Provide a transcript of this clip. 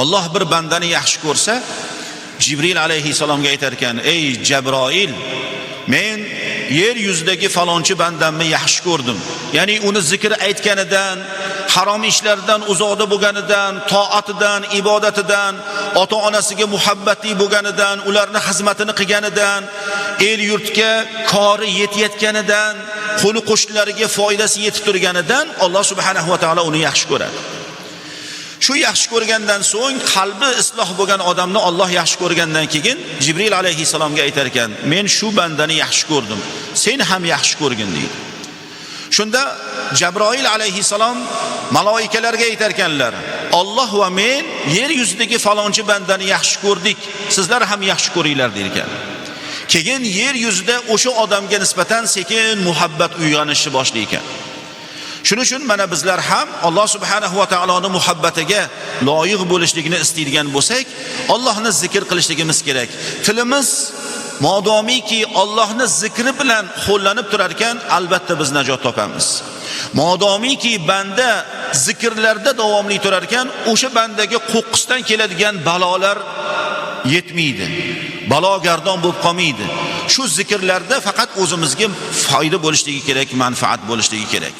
Alloh bir bandani yaxshi ko'rsa, Jibril alayhisalomga aytar ekan: "Ey Jabroil, men yer yuzidagi falonchi bandamni yaxshi ko'rdim." Ya'ni uni zikr aytganidan, harom ishlardan uzoqda bo'lganidan, toatidan, ibodatidan, ota-onasiga muhabbatli bo'lganidan, ularning xizmatini qilganidan, el yurtga kori yetayotganidan, qo'li qo'shnilariga foydasi yetib turganidan Alloh subhanahu va taolo uni yaxshi ko'radi. Shu yaxshi ko'rgandan so'ng qalbi isloh bo'lgan odamni Alloh yaxshi ko'rgandan keyin Jibril alayhisalomga aytar ekan: "Men shu bandani yaxshi ko'rdim, sen ham yaxshi ko'rgin" deydi. Shunda Jabroil alayhisalom maloikalarga aytar ekanlar: "Alloh va men yer yuzidagi falonchi bandani yaxshi ko'rdik, sizlar ham yaxshi ko'ringlar" der ekan. Keyin yer yuzida o'sha odamga nisbatan sekin muhabbat uyg'onishi boshlaydi. Shuning uchun mana bizlar ham Alloh subhanahu va taoloning muhabbatiga loyiq bo'lishligini istaydigan bo'lsak, Allohni zikr qilishligimiz kerak. Tilimiz modomiki Allohni zikri bilan qo'llanib turar ekan, albatta biz najot topamiz. Modomiki banda zikrlarda davomli turar ekan, o'sha bandaga qo'qqisdan keladigan balolar yetmaydi. Balogardon bo'lib qolmaydi. Shu zikrlarda faqat o'zimizga foyda bo'lishligi kerak, manfaat bo'lishligi kerak.